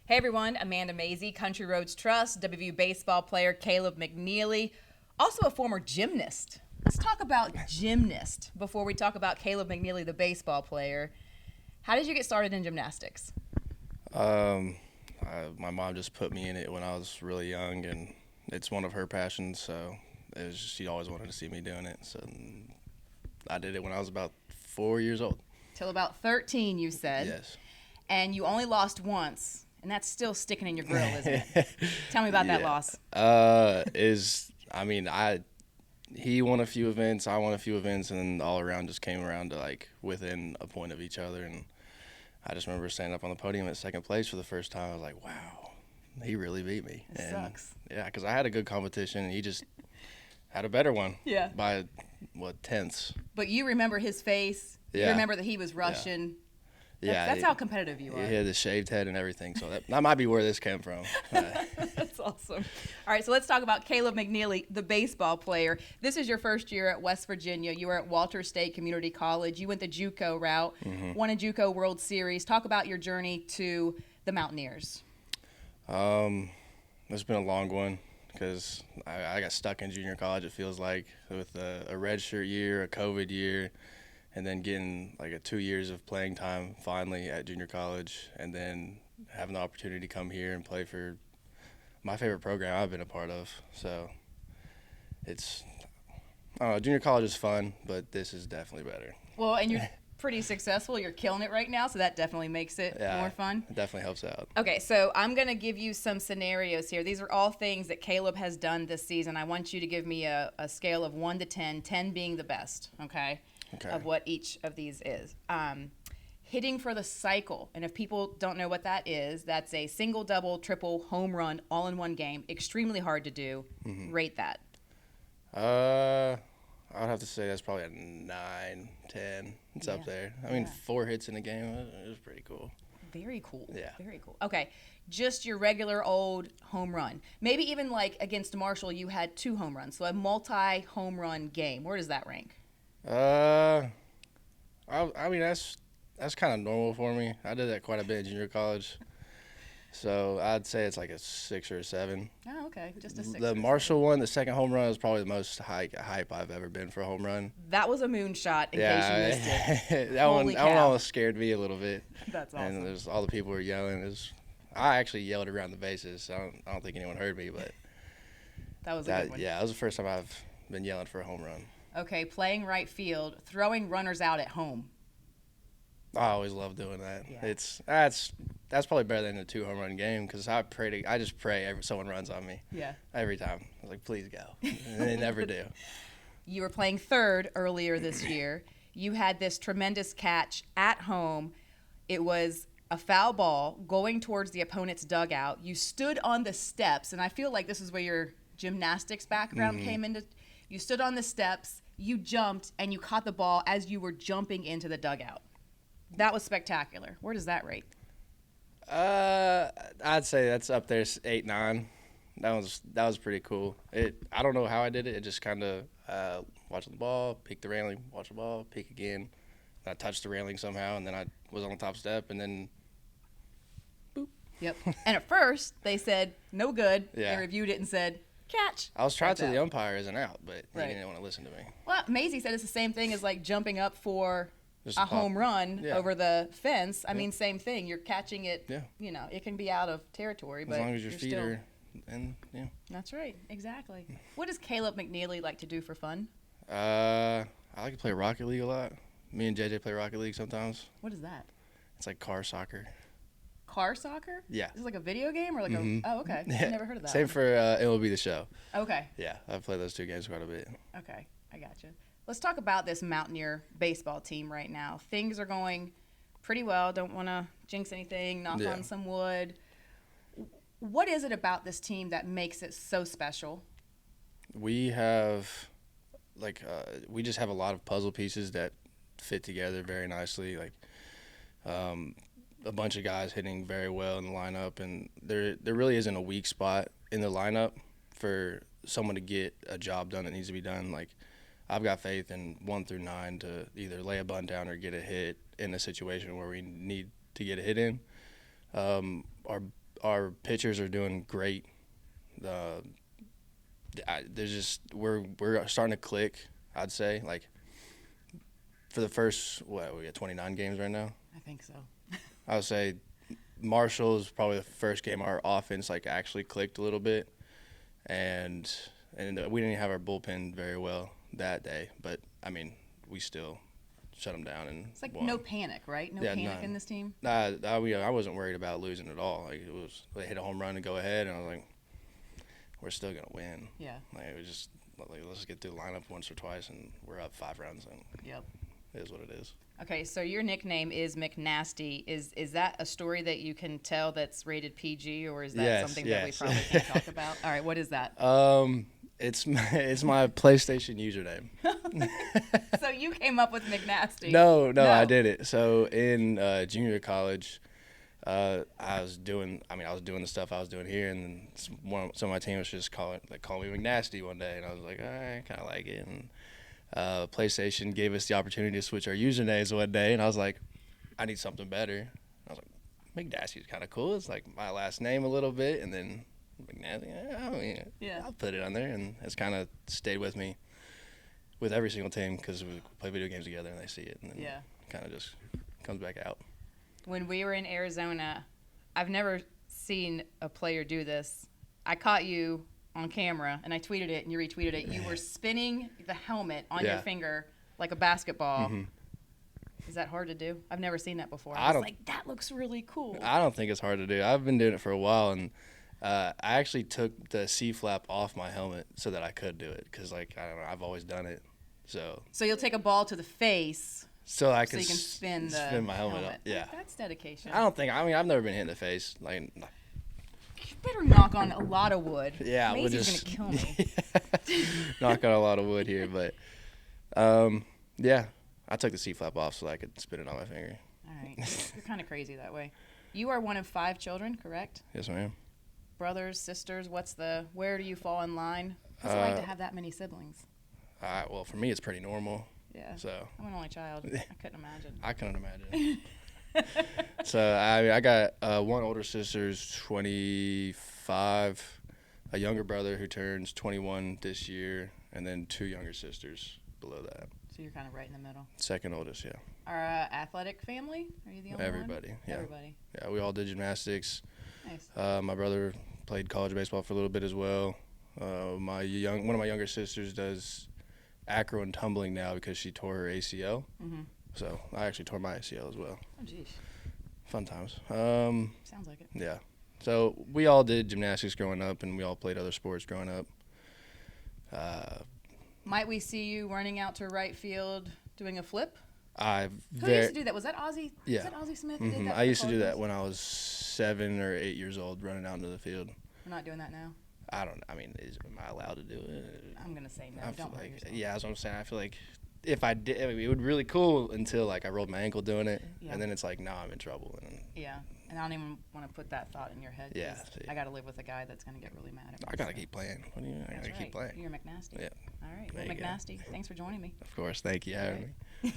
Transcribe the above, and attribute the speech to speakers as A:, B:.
A: Hey everyone, Amanda Mazey, Country Roads Trust, WVU baseball player Caleb McNeely, also a former gymnast. Let's talk about gymnast before we talk about Caleb McNeely, the baseball player. How did you get started in gymnastics?
B: My mom just put me in it when I was really young, and it's one of her passions, so she always wanted to see me doing it. So I did it when I was about 4 years old.
A: Till about 13, you said.
B: Yes.
A: And you only lost once, and that's still sticking in your grill, isn't it? Tell me about that loss.
B: He won a few events, I won a few events, and all around just came around to like within a point of each other. And I just remember standing up on the podium at second place for the first time. I was like, wow, he really beat me.
A: It sucks.
B: Yeah, because I had a good competition, and he just had a better one.
A: Yeah.
B: By, tenths.
A: But you remember his face.
B: Yeah.
A: You remember that he was Russian.
B: Yeah.
A: That's how competitive you are.
B: He had the shaved head and everything, so that might be where this came from.
A: That's awesome. All right, so let's talk about Caleb McNeely, the baseball player. This is your first year at West Virginia. You were at Walters State Community College. You went the JUCO route, won a JUCO World Series. Talk about your journey to the Mountaineers.
B: It's been a long one because I got stuck in junior college, it feels like, with a redshirt year, a COVID year, and then getting like 2 years of playing time finally at junior college, and then having the opportunity to come here and play for my favorite program I've been a part of. So I don't know, junior college is fun, but this is definitely better.
A: Well, and you're pretty successful. You're killing it right now, so that definitely makes it more fun.
B: It definitely helps out.
A: Okay, so I'm going to give you some scenarios here. These are all things that Caleb has done this season. I want you to give me a scale of 1 to 10, 10 being the best, okay, of what each of these is. Hitting for the cycle, and if people don't know what that is, that's a single, double, triple, home run, all in one game. Extremely hard to do. Rate that.
B: I would have to say that's probably a 9, 10. It's up there. I mean, 4 hits in a game, it was pretty cool.
A: Very cool.
B: Yeah.
A: Very cool. Okay, just your regular old home run. Maybe even like against Marshall, you had 2 home runs, so a multi-home run game. Where does that rank?
B: I mean, that's kind of normal for me. I did that quite a bit in junior college. So I'd say it's like a 6 or a 7.
A: Oh, okay. Just a 6.
B: The Marshall one, the second home run, was probably the most hype I've ever been for a home run.
A: That was a moonshot, in case you missed it.
B: that one almost scared me a little bit.
A: That's awesome.
B: And there's all the people were yelling. I actually yelled around the bases. So I don't think anyone heard me, but
A: that was a good one.
B: Yeah, that was the first time I've been yelling for a home run.
A: Okay, playing right field, throwing runners out at home.
B: I always love doing that.
A: Yeah.
B: That's probably better than a 2 home run game because I just pray someone runs on me.
A: Yeah.
B: Every time. I was like, please go. And they never do.
A: You were playing third earlier this year. You had this tremendous catch at home. It was a foul ball going towards the opponent's dugout. You stood on the steps, and I feel like this is where your gymnastics background came into. You stood on the steps, you jumped, and you caught the ball as you were jumping into the dugout. That was spectacular. Where does that rate?
B: I'd say that's up there, 8, 9. That was pretty cool. I don't know how I did it. It just kind of watching the ball, peek the railing, watch the ball, peek again. I touched the railing somehow, and then I was on the top step, and then boop.
A: Yep. And at first they said no good.
B: Yeah.
A: They reviewed it and said catch.
B: I was trying to tell the umpire as an out, but he didn't want to listen to me.
A: Well, Mazey said it's the same thing as like jumping up for
B: Just
A: a home run over the fence. I
B: Yeah.
A: mean, same thing. You're catching it.
B: Yeah.
A: You know, it can be out of territory, but
B: As long as your
A: you're
B: feet
A: still,
B: are in, yeah.
A: That's right. Exactly. What does Caleb McNeely like to do for fun?
B: I like to play Rocket League a lot. Me and JJ play Rocket League sometimes.
A: What is that?
B: It's like car soccer.
A: Car soccer?
B: Yeah.
A: Is it like a video game or like oh, okay.
B: Yeah.
A: I've never heard of that.
B: Same for MLB The Show.
A: Okay.
B: Yeah, I've played those 2 games quite a bit.
A: Okay. I gotcha. Let's talk about this Mountaineer baseball team right now. Things are going pretty well. Don't want to jinx anything, knock on some wood. What is it about this team that makes it so special?
B: We have, we just have a lot of puzzle pieces that fit together very nicely. Like, a bunch of guys hitting very well in the lineup, and there really isn't a weak spot in the lineup for someone to get a job done that needs to be done. Like, I've got faith in 1 through 9 to either lay a bunt down or get a hit in a situation where we need to get a hit in. Our our pitchers are doing great. There's just we're starting to click. I'd say like for the first we got 29 games right now.
A: I think so.
B: I would say Marshall is probably the first game our offense like actually clicked a little bit, and we didn't have our bullpen very well that day, but I mean we still shut them down and
A: It's like
B: won.
A: no panic, right? No panic in this team.
B: I wasn't worried about losing at all. Like they hit a home run to go ahead, and I was like, we're still gonna win.
A: Yeah.
B: Like it was just like let's get through the lineup once or twice, and we're up 5 runs, and
A: Yep.
B: it is what it is.
A: Okay, so your nickname is McNasty. Is that a story that you can tell that's rated PG, or is that something that we probably can't talk about? All right, what is that?
B: It's my PlayStation username.
A: So you came up with McNasty.
B: No, I didn't. So in junior college, I was doing the stuff I was doing here, and then some of my team was just call me McNasty one day, and I was like, I kind of like it. And PlayStation gave us the opportunity to switch our usernames one day, and I was like, I need something better. I was like, McNasty's kind of cool. It's like my last name a little bit, and then McNasty. I'll put it on there, and it's kind of stayed with me with every single team because we play video games together, and they see it, and then it kind of just comes back out.
A: When we were in Arizona, I've never seen a player do this. I caught you on camera, and I tweeted it, and you retweeted it. You were spinning the helmet on your finger like a basketball.
B: Mm-hmm.
A: Is that hard to do? I've never seen that before. I was like, that looks really cool.
B: I don't think it's hard to do. I've been doing it for a while, and I actually took the C-flap off my helmet so that I could do it because, like, I don't know, I've always done it. So
A: you'll take a ball to the face
B: so you can
A: spin
B: my helmet up. Yeah.
A: That's dedication.
B: I've never been hit in the face. Like,
A: you better knock on a lot of wood.
B: Yeah,
A: Mazey's going to kill me.
B: Knock on a lot of wood here, but I took the C-flap off so I could spin it on my finger.
A: All right. You're kind of crazy that way. You are one of 5 children, correct?
B: Yes, ma'am.
A: Brothers, sisters, where do you fall in line? What's it like to have that many siblings?
B: Well, for me, it's pretty normal.
A: Yeah.
B: So
A: I'm an only child. I couldn't imagine.
B: I couldn't imagine. So I got one older sister's 25, a younger brother who turns 21 this year, and then 2 younger sisters below that.
A: So you're kind of right in the middle.
B: Second oldest, yeah.
A: Our athletic family? Are you the only
B: Everybody,
A: one?
B: yeah.
A: Everybody.
B: Yeah, we all did gymnastics.
A: Nice.
B: My brother played college baseball for a little bit as well. One of my younger sisters does acro and tumbling now because she tore her ACL. Mm-hmm. So I actually tore my ACL as well.
A: Oh, geez.
B: Fun times.
A: Sounds like it.
B: Yeah. So we all did gymnastics growing up, and we all played other sports growing up.
A: Might we see you running out to right field doing a flip? Who
B: used
A: used to do that? Was that Ozzie?
B: Yeah.
A: Was that Ozzie Smith?
B: Mm-hmm.
A: Did that
B: I used to do that
A: Cardinals?
B: when I was 7 or 8 years old, running out into the field.
A: We're not doing that now.
B: Am I allowed to do it?
A: I'm gonna say no.
B: I
A: Don't
B: feel
A: worry
B: like,
A: yourself.
B: yeah, that's what I'm saying. I feel like if I did, it would be really cool until like I rolled my ankle doing it, and then it's like, no, I'm in trouble. And
A: yeah, and I don't even want to put that thought in your head.
B: Yeah,
A: I got to live with a guy that's gonna get really mad at me.
B: I gotta keep playing. I gotta keep playing.
A: You're McNasty.
B: Yeah.
A: All right. Well, McNasty, thanks for joining me.
B: Of course. Thank you for having me.